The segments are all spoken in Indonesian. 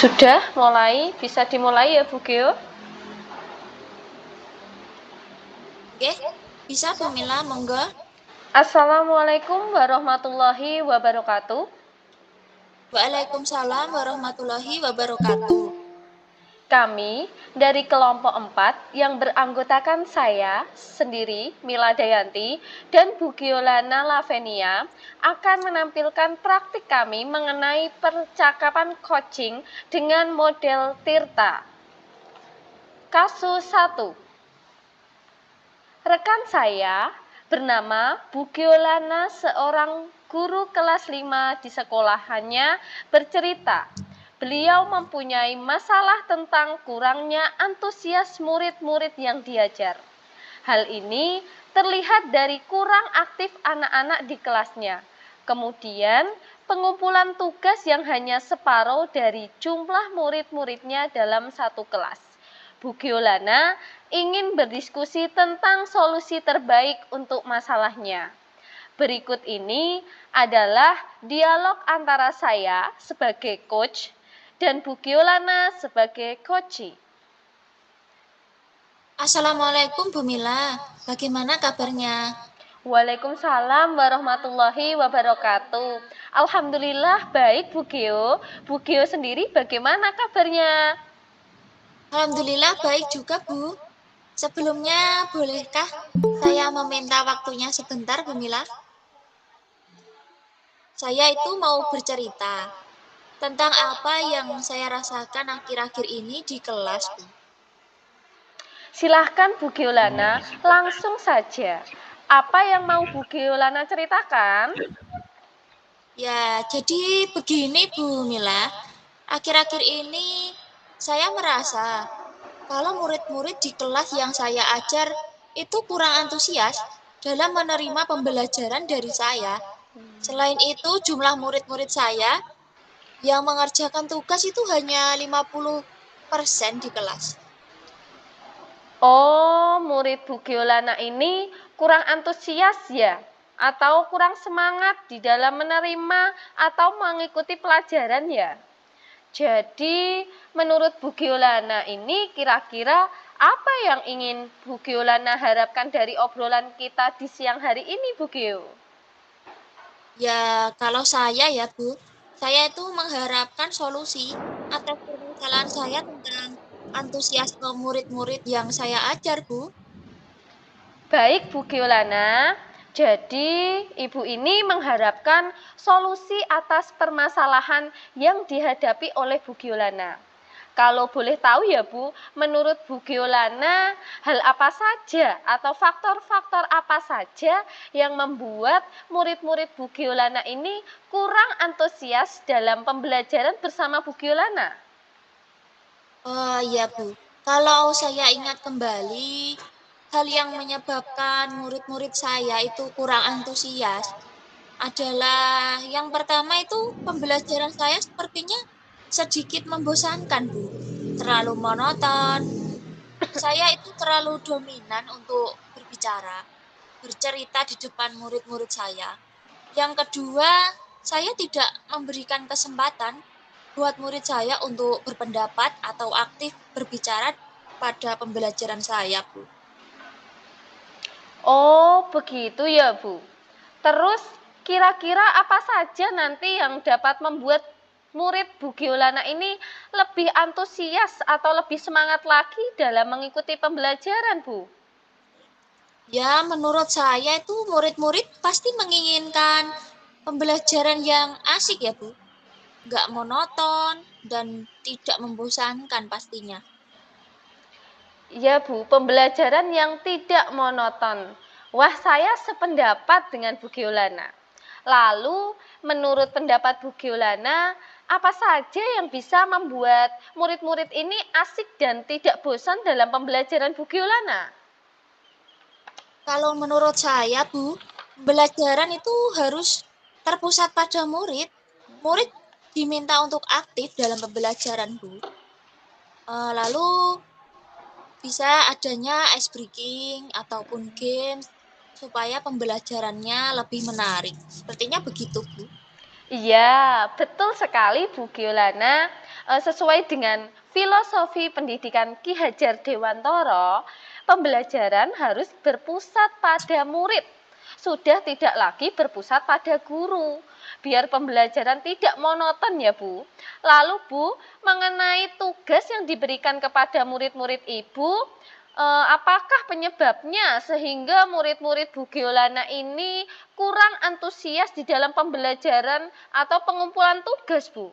Sudah mulai, bisa dimulai ya Bu Gio? Oke, bisa Bu Mila, monggo. Assalamualaikum warahmatullahi wabarakatuh. Waalaikumsalam warahmatullahi wabarakatuh. Kami dari kelompok 4 yang beranggotakan saya sendiri, Mila Dayanti, dan Bu Giolana Lavenia akan menampilkan praktik kami mengenai percakapan coaching dengan model Tirta. Kasus 1. Rekan saya bernama Bu Giolana, seorang guru kelas 5 di sekolahannya, bercerita beliau mempunyai masalah tentang kurangnya antusias murid-murid yang diajar. Hal ini terlihat dari kurang aktif anak-anak di kelasnya. Kemudian, pengumpulan tugas yang hanya separuh dari jumlah murid-muridnya dalam satu kelas. Bu Giolana ingin berdiskusi tentang solusi terbaik untuk masalahnya. Berikut ini adalah dialog antara saya sebagai coach dan Bu Giolana sebagai coachee. Assalamualaikum Bu Mila, bagaimana kabarnya? Waalaikumsalam warahmatullahi wabarakatuh. Alhamdulillah baik Bu Gio. Bu Gio sendiri bagaimana kabarnya? Alhamdulillah baik juga Bu. Sebelumnya, bolehkah saya meminta waktunya sebentar Bu Mila? Saya itu mau bercerita tentang apa yang saya rasakan akhir-akhir ini di kelas Bu. Silahkan Bu Giolana, langsung saja. Apa yang mau Bu Giolana ceritakan? Ya, jadi begini Bu Mila, akhir-akhir ini saya merasa kalau murid-murid di kelas yang saya ajar itu kurang antusias dalam menerima pembelajaran dari saya. Selain itu, jumlah murid-murid saya yang mengerjakan tugas itu hanya 50% di kelas. Oh, murid Bu Giolana ini kurang antusias ya? Atau kurang semangat di dalam menerima atau mengikuti pelajaran ya? Jadi, menurut Bu Giolana ini kira-kira apa yang ingin Bu Giolana harapkan dari obrolan kita di siang hari ini, Bu Gio? Ya, kalau saya ya Bu, saya itu mengharapkan solusi atas permasalahan saya tentang antusiasme murid-murid yang saya ajar Bu. Baik Bu Giolana, jadi Ibu ini mengharapkan solusi atas permasalahan yang dihadapi oleh Bu Giolana. Kalau boleh tahu ya Bu, menurut Bu Giolana, hal apa saja atau faktor-faktor apa saja yang membuat murid-murid Bu Giolana ini kurang antusias dalam pembelajaran bersama Bu Giolana? Oh iya Bu, kalau saya ingat kembali, hal yang menyebabkan murid-murid saya itu kurang antusias adalah yang pertama itu pembelajaran saya sepertinya sedikit membosankan Bu, terlalu monoton. Saya itu terlalu dominan untuk berbicara, bercerita di depan murid-murid saya. Yang kedua, saya tidak memberikan kesempatan buat murid saya untuk berpendapat atau aktif berbicara pada pembelajaran saya, Bu. Oh, begitu ya, Bu. Terus, kira-kira apa saja nanti yang dapat membuat murid Bu Giolana ini lebih antusias atau lebih semangat lagi dalam mengikuti pembelajaran, Bu? Ya, menurut saya itu murid-murid pasti menginginkan pembelajaran yang asik ya, Bu. Nggak monoton dan tidak membosankan pastinya. Ya, Bu, pembelajaran yang tidak monoton. Wah, saya sependapat dengan Bu Giolana. Lalu, menurut pendapat Bu Giolana, apa saja yang bisa membuat murid-murid ini asik dan tidak bosan dalam pembelajaran Bu Giolana? Kalau menurut saya, Bu, pembelajaran itu harus terpusat pada murid. Murid diminta untuk aktif dalam pembelajaran, Bu. Lalu bisa adanya ice breaking ataupun games supaya pembelajarannya lebih menarik. Sepertinya begitu, Bu. Iya, betul sekali Bu Giolana. Sesuai dengan filosofi pendidikan Ki Hajar Dewantara, pembelajaran harus berpusat pada murid. Sudah tidak lagi berpusat pada guru. Biar pembelajaran tidak monoton ya Bu. Lalu Bu, mengenai tugas yang diberikan kepada murid-murid Ibu, apakah penyebabnya sehingga murid-murid Bu Giolana ini kurang antusias di dalam pembelajaran atau pengumpulan tugas, Bu?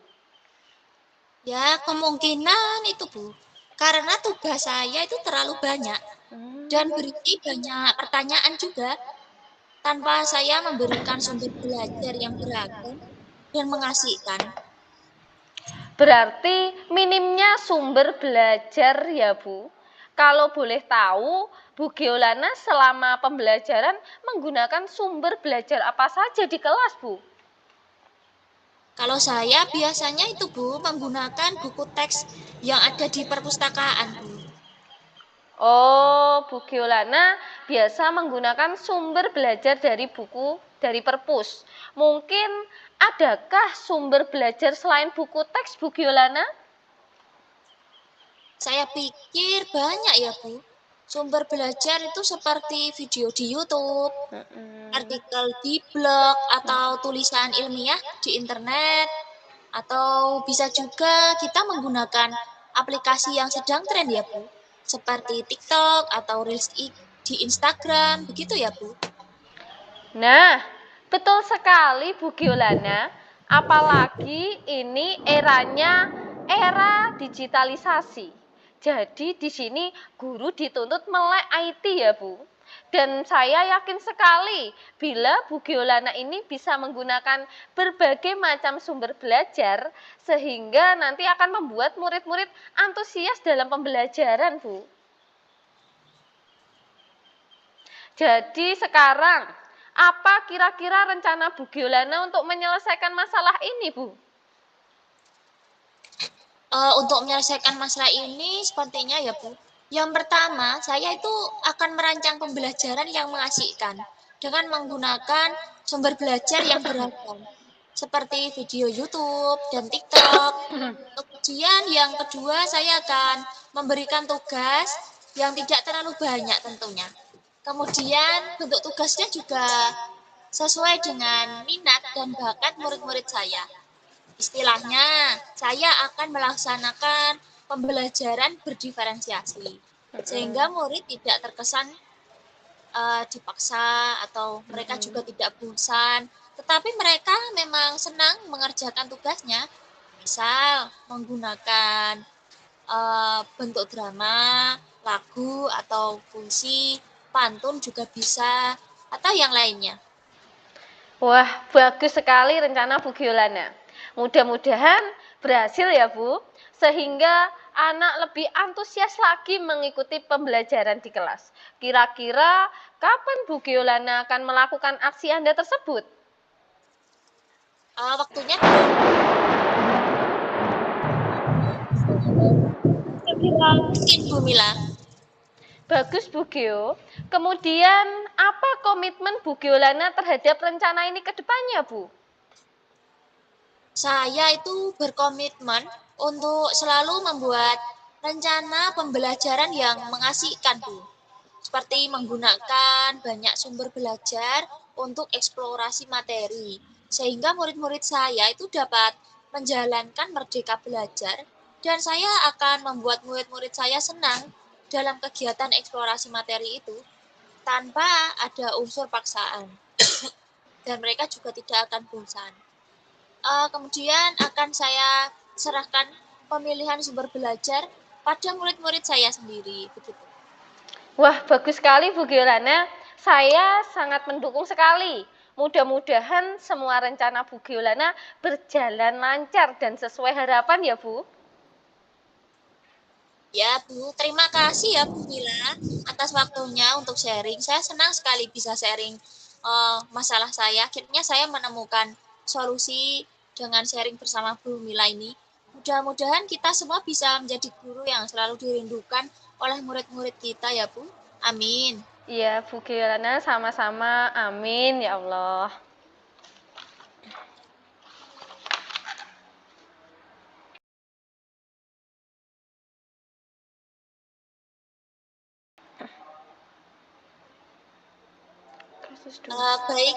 Ya, kemungkinan itu, Bu. Karena tugas saya itu terlalu banyak dan berisi banyak pertanyaan juga tanpa saya memberikan sumber belajar yang beragam dan mengasihkan. Berarti minimnya sumber belajar ya, Bu. Kalau boleh tahu, Bu Giolana selama pembelajaran menggunakan sumber belajar apa saja di kelas, Bu? Kalau saya biasanya itu, Bu, menggunakan buku teks yang ada di perpustakaan, Bu. Oh, Bu Giolana biasa menggunakan sumber belajar dari buku, dari perpus. Mungkin adakah sumber belajar selain buku teks, Bu Giolana? Saya pikir banyak ya, Bu. Sumber belajar itu seperti video di YouTube, artikel di blog, atau tulisan ilmiah di internet, atau bisa juga kita menggunakan aplikasi yang sedang tren ya, Bu. Seperti TikTok atau Reels di Instagram, begitu ya, Bu. Nah, betul sekali Bu Giolana. Apalagi ini eranya era digitalisasi. Jadi di sini guru dituntut melek IT ya Bu. Dan saya yakin sekali bila Bu Giolana ini bisa menggunakan berbagai macam sumber belajar sehingga nanti akan membuat murid-murid antusias dalam pembelajaran, Bu. Jadi sekarang, apa kira-kira rencana Bu Giolana untuk menyelesaikan masalah ini, Bu? Untuk menyelesaikan masalah ini sepertinya ya, Bu. Yang pertama, saya itu akan merancang pembelajaran yang mengasihkan dengan menggunakan sumber belajar yang beragam, seperti video YouTube dan TikTok. Kemudian yang kedua, saya akan memberikan tugas yang tidak terlalu banyak tentunya. Kemudian bentuk tugasnya juga sesuai dengan minat dan bakat murid-murid saya. Istilahnya, saya akan melaksanakan pembelajaran berdiferensiasi, sehingga murid tidak terkesan dipaksa atau mereka juga tidak bosan, tetapi mereka memang senang mengerjakan tugasnya, misal menggunakan bentuk drama, lagu, atau puisi, pantun juga bisa, atau yang lainnya. Wah, bagus sekali rencana Bu Giolana. Mudah-mudahan berhasil ya Bu, sehingga anak lebih antusias lagi mengikuti pembelajaran di kelas. Kira-kira kapan Bu Giolana akan melakukan aksi Anda tersebut? Waktunya mungkin Bu Mila. Bagus Bu Gio. Kemudian apa komitmen Bu Giolana terhadap rencana ini ke depannya, Bu? Saya itu berkomitmen untuk selalu membuat rencana pembelajaran yang mengasihkan, Bu. Seperti menggunakan banyak sumber belajar untuk eksplorasi materi, sehingga murid-murid saya itu dapat menjalankan merdeka belajar, dan saya akan membuat murid-murid saya senang dalam kegiatan eksplorasi materi itu tanpa ada unsur paksaan, dan mereka juga tidak akan bosan. Kemudian akan saya serahkan pemilihan sumber belajar pada murid-murid saya sendiri, begitu. Wah, bagus sekali Bu Giolana. Saya sangat mendukung sekali. Mudah-mudahan semua rencana Bu Giolana berjalan lancar dan sesuai harapan ya, Bu. Ya, Bu, terima kasih ya Bu Mila atas waktunya untuk sharing. Saya senang sekali bisa sharing masalah saya. Akhirnya saya menemukan solusi dengan sharing bersama Bu Mila ini. Mudah-mudahan kita semua bisa menjadi guru yang selalu dirindukan oleh murid-murid kita ya, Bu. Amin. Iya, Bu Giolana sama-sama. Amin ya Allah. Baik,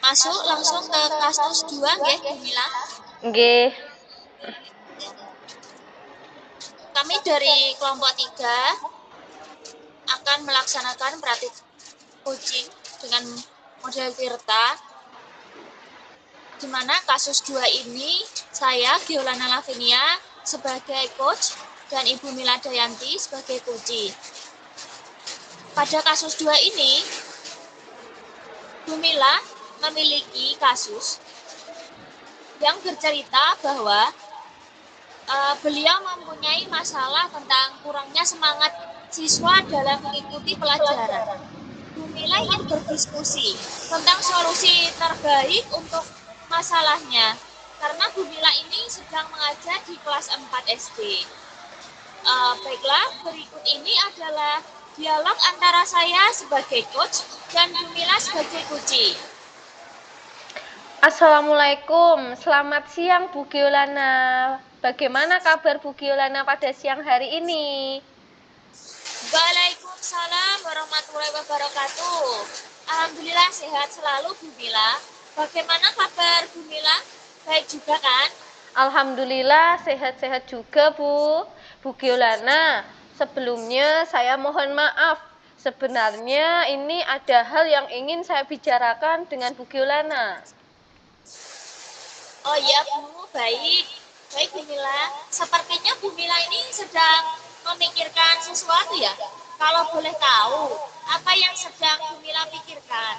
masuk langsung ke kasus 2 nggih, Bu Mila. Nggih. Ya. Kami dari kelompok 3 akan melaksanakan praktik coaching dengan model Tirta, di mana kasus 2 ini saya, Giolana Lavinia, sebagai coach dan Ibu Mila Dayanti sebagai coachee. Pada kasus 2 ini, Bu Mila memiliki kasus yang bercerita bahwa beliau mempunyai masalah tentang kurangnya semangat siswa dalam mengikuti pelajaran. Bu Mila ingin berdiskusi tentang solusi terbaik untuk masalahnya, karena Bu Mila ini sedang mengajar di kelas 4 SD. Baiklah, berikut ini adalah dialog antara saya sebagai coach dan Bu Mila sebagai coachee. Assalamualaikum, selamat siang Bu Giolana. Bagaimana kabar Bu Giolana pada siang hari ini? Waalaikumsalam warahmatullahi wabarakatuh. Alhamdulillah sehat selalu Bu Mila. Bagaimana kabar Bu Mila? Baik juga kan? Alhamdulillah sehat-sehat juga Bu Giolana. Sebelumnya saya mohon maaf. Sebenarnya ini ada hal yang ingin saya bicarakan dengan Bu Giolana. Oh iya Bu, baik. Baik Bu Mila. Sepertinya Bu Mila ini sedang memikirkan sesuatu ya. Kalau boleh tahu, apa yang sedang Bu Mila pikirkan?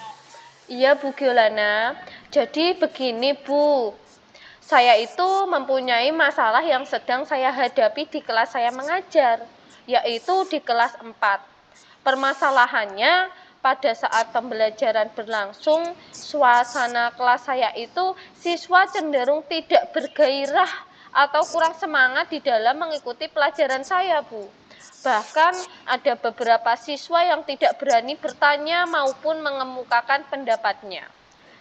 Iya Bu Giolana. Jadi begini Bu. Saya itu mempunyai masalah yang sedang saya hadapi di kelas saya mengajar, yaitu di kelas 4. Permasalahannya, pada saat pembelajaran berlangsung, suasana kelas saya itu siswa cenderung tidak bergairah atau kurang semangat di dalam mengikuti pelajaran saya, Bu. Bahkan ada beberapa siswa yang tidak berani bertanya maupun mengemukakan pendapatnya.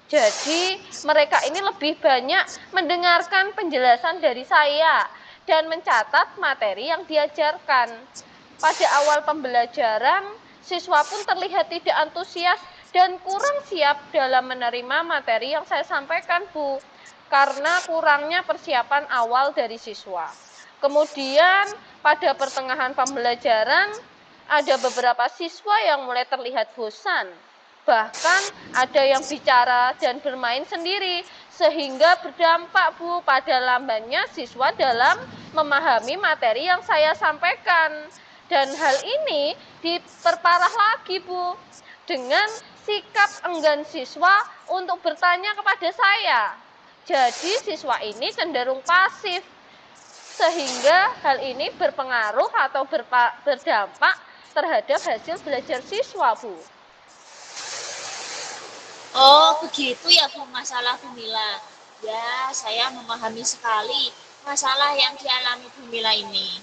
Jadi, mereka ini lebih banyak mendengarkan penjelasan dari saya dan mencatat materi yang diajarkan. Pada awal pembelajaran, siswa pun terlihat tidak antusias dan kurang siap dalam menerima materi yang saya sampaikan, Bu, karena kurangnya persiapan awal dari siswa. Kemudian, pada pertengahan pembelajaran, ada beberapa siswa yang mulai terlihat bosan. Bahkan ada yang bicara dan bermain sendiri, sehingga berdampak Bu pada lambannya siswa dalam memahami materi yang saya sampaikan. Dan hal ini diperparah lagi Bu, dengan sikap enggan siswa untuk bertanya kepada saya. Jadi siswa ini cenderung pasif, sehingga hal ini berpengaruh atau berdampak terhadap hasil belajar siswa Bu. Oh, begitu ya Bu, masalah Bu Mila. Ya, saya memahami sekali masalah yang dialami Bu Mila ini.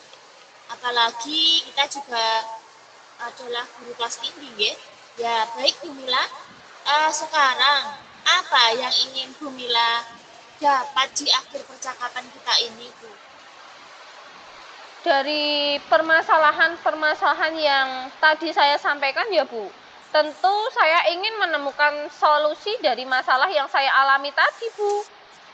Apalagi kita juga adalah guru kelas tinggi, ya. Ya, baik Bu Mila. Sekarang, apa yang ingin Bu Mila dapat di akhir percakapan kita ini, Bu? Dari permasalahan-permasalahan yang tadi saya sampaikan ya Bu, tentu saya ingin menemukan solusi dari masalah yang saya alami tadi Bu.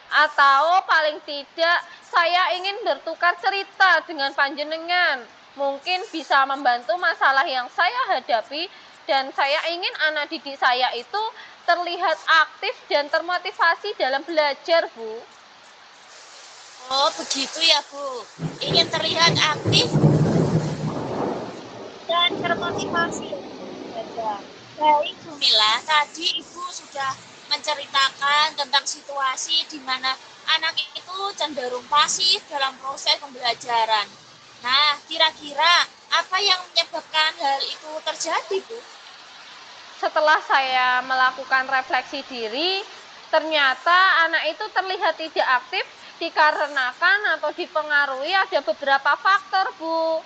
Atau paling tidak saya ingin bertukar cerita dengan panjenengan. Mungkin bisa membantu masalah yang saya hadapi, dan saya ingin anak didik saya itu terlihat aktif dan termotivasi dalam belajar Bu. Oh, begitu ya Bu. Ingin terlihat aktif dan termotivasi belajar. Baik Bu Mila, tadi Ibu sudah menceritakan tentang situasi di mana anak itu cenderung pasif dalam proses pembelajaran. Nah, kira-kira apa yang menyebabkan hal itu terjadi, Bu? Setelah saya melakukan refleksi diri, ternyata anak itu terlihat tidak aktif dikarenakan atau dipengaruhi ada beberapa faktor, Bu.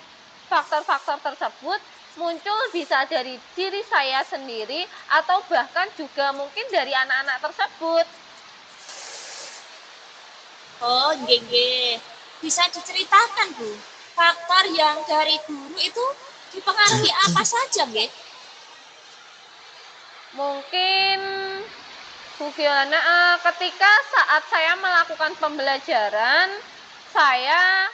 Faktor-faktor tersebut muncul bisa dari diri saya sendiri atau bahkan juga mungkin dari anak-anak tersebut. Oh, nggih. Bisa diceritakan, Bu? Faktor yang dari guru itu dipengaruhi apa saja, nggih? Mungkin Bu Fiona, ketika saat saya melakukan pembelajaran, saya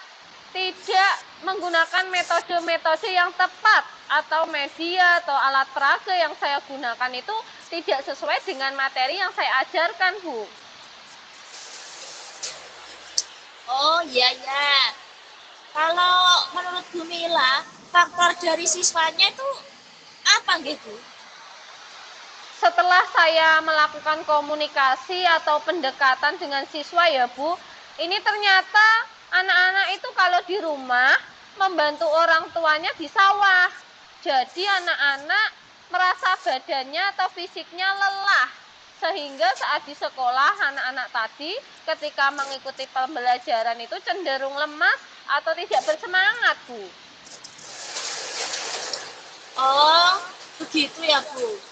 tidak menggunakan metode-metode yang tepat atau media atau alat peraga yang saya gunakan itu tidak sesuai dengan materi yang saya ajarkan, Bu. Oh iya ya. Kalau menurut Bu Mila, faktor dari siswanya itu apa gitu? Setelah saya melakukan komunikasi atau pendekatan dengan siswa ya Bu, ini ternyata anak-anak itu kalau di rumah membantu orang tuanya di sawah. Jadi anak-anak merasa badannya atau fisiknya lelah. Sehingga saat di sekolah anak-anak tadi ketika mengikuti pembelajaran itu cenderung lemas atau tidak bersemangat, Bu. Oh, begitu ya Bu.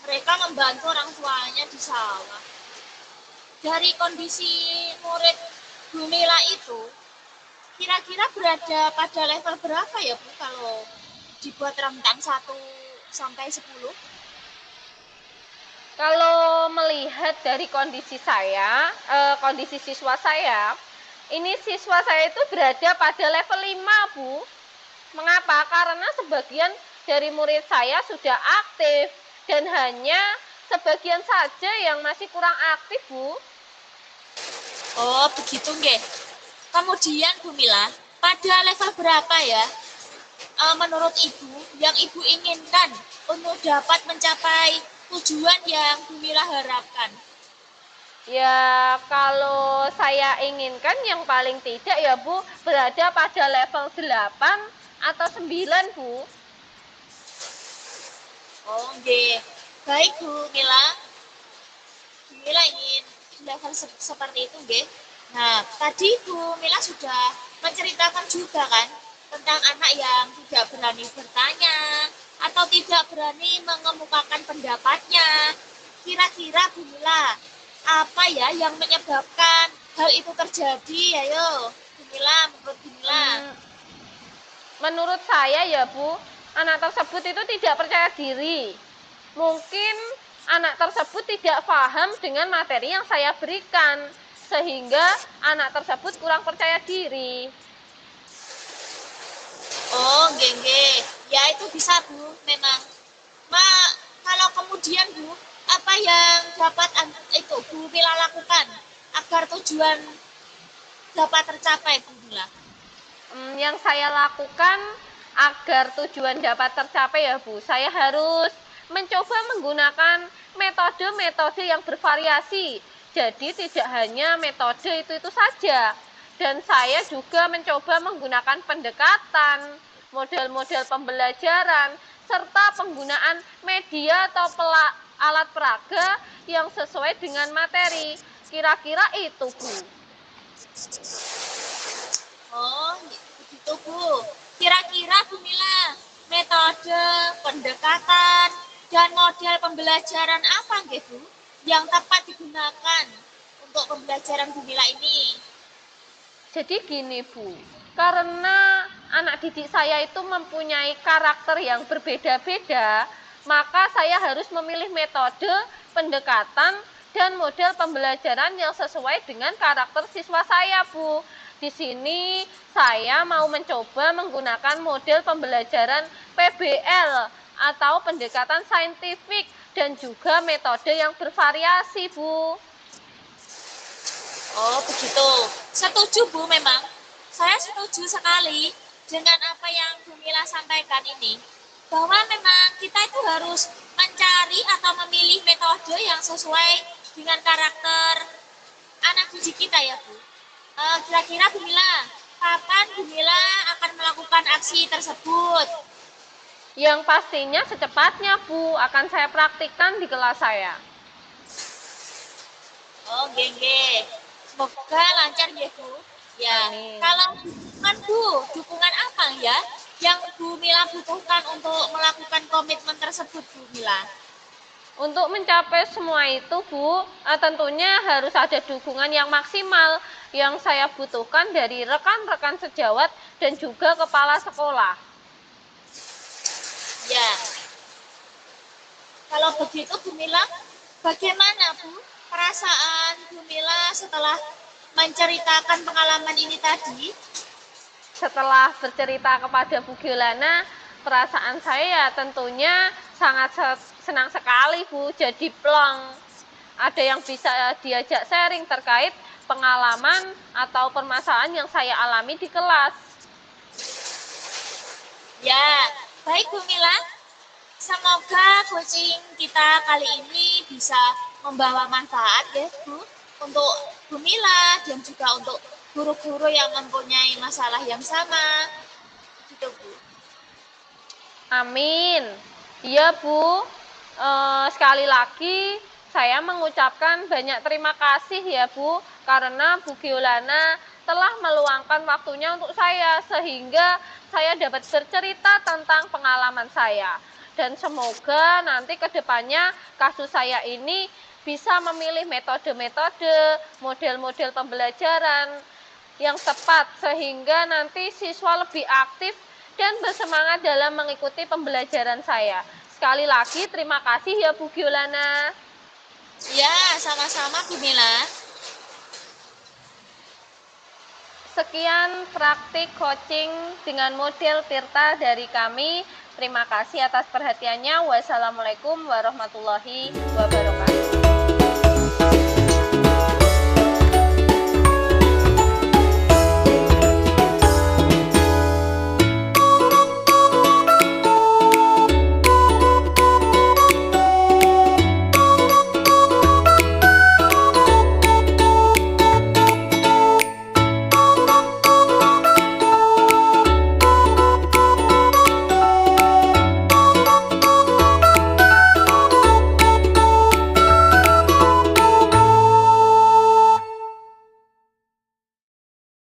Mereka membantu orang tuanya di sawah. Dari kondisi murid Bu Mila itu, kira-kira berada pada level berapa ya Bu kalau dibuat rentang 1 sampai 10? Kalau melihat dari kondisi saya, kondisi siswa saya, ini siswa saya itu berada pada level 5, Bu. Mengapa? Karena sebagian dari murid saya sudah aktif dan hanya sebagian saja yang masih kurang aktif, Bu. Oh, begitu nggih. Kemudian Bu Mila, pada level berapa ya menurut Ibu yang Ibu inginkan untuk dapat mencapai tujuan yang Bu Mila harapkan? Ya, kalau saya inginkan yang paling tidak ya, Bu, berada pada level 8 atau 9, Bu. Oh, nggih. Baik Bu Mila. Bu Mila ingin level seperti itu nggih. Nah, tadi Bu Mila sudah menceritakan juga kan tentang anak yang tidak berani bertanya atau tidak berani mengemukakan pendapatnya. Kira-kira Bu Mila, apa ya yang menyebabkan hal itu terjadi? Ayo, Bu Mila, menurut Bu Mila. Menurut saya ya Bu, anak tersebut itu tidak percaya diri. Mungkin anak tersebut tidak paham dengan materi yang saya berikan, sehingga anak tersebut kurang percaya diri. Oh, nggih nggih. Ya itu bisa Bu, memang. Kalau kemudian Bu, apa yang dapat itu Bu Mila lakukan agar tujuan dapat tercapai Bu Mila? Yang saya lakukan agar tujuan dapat tercapai ya Bu, saya harus mencoba menggunakan metode-metode yang bervariasi. Jadi tidak hanya metode itu saja. Dan saya juga mencoba menggunakan pendekatan, model-model pembelajaran, serta penggunaan media atau alat peraga yang sesuai dengan materi. Kira-kira itu, Bu. Oh, begitu Bu. Kira-kira Bu Mila, metode, pendekatan, dan model pembelajaran apa nggih Bu yang tepat digunakan untuk pembelajaran Bu Mila ini? Jadi gini Bu, karena anak didik saya itu mempunyai karakter yang berbeda-beda, maka saya harus memilih metode, pendekatan, dan model pembelajaran yang sesuai dengan karakter siswa saya Bu. Di sini saya mau mencoba menggunakan model pembelajaran PBL atau pendekatan saintifik dan juga metode yang bervariasi Bu. Oh, begitu. Setuju, Bu, memang. Saya setuju sekali dengan apa yang Bu Mila sampaikan ini. Bahwa memang kita itu harus mencari atau memilih metode yang sesuai dengan karakter anak didik kita ya, Bu. Kira-kira Bu Mila, kapan Bu Mila akan melakukan aksi tersebut? Yang pastinya secepatnya Bu, akan saya praktikkan di kelas saya. Oh, geng. Semoga lancar ya, Bu. Ya, Amin. kalau dukungan Bu, dukungan apa ya yang Bu Mila butuhkan untuk melakukan komitmen tersebut, Bu Mila? Untuk mencapai semua itu Bu, tentunya harus ada dukungan yang maksimal yang saya butuhkan dari rekan-rekan sejawat dan juga kepala sekolah. Ya. Kalau begitu Bu Mila, bagaimana Bu perasaan Bu Mila setelah menceritakan pengalaman ini tadi? Setelah bercerita kepada Bu Giolana, perasaan saya ya tentunya sangat senang sekali Bu, jadi plong. Ada yang bisa diajak sharing terkait pengalaman atau permasalahan yang saya alami di kelas. Ya, baik Bu Mila. Semoga coaching kita kali ini bisa membawa manfaat ya Bu untuk Bu Mila dan juga untuk guru-guru yang mempunyai masalah yang sama. Gitu Bu. Amin. Iya Bu, sekali lagi saya mengucapkan banyak terima kasih ya Bu, karena Bu Giolana telah meluangkan waktunya untuk saya, sehingga saya dapat bercerita tentang pengalaman saya. Dan semoga nanti ke depannya kasus saya ini bisa memilih metode-metode, model-model pembelajaran yang tepat, sehingga nanti siswa lebih aktif dan bersemangat dalam mengikuti pembelajaran saya. Sekali lagi terima kasih ya Bu Giolana. Ya, sama-sama Bu Mila. Sekian praktik coaching dengan model Tirta dari kami. Terima kasih atas perhatiannya. Wassalamualaikum warahmatullahi wabarakatuh.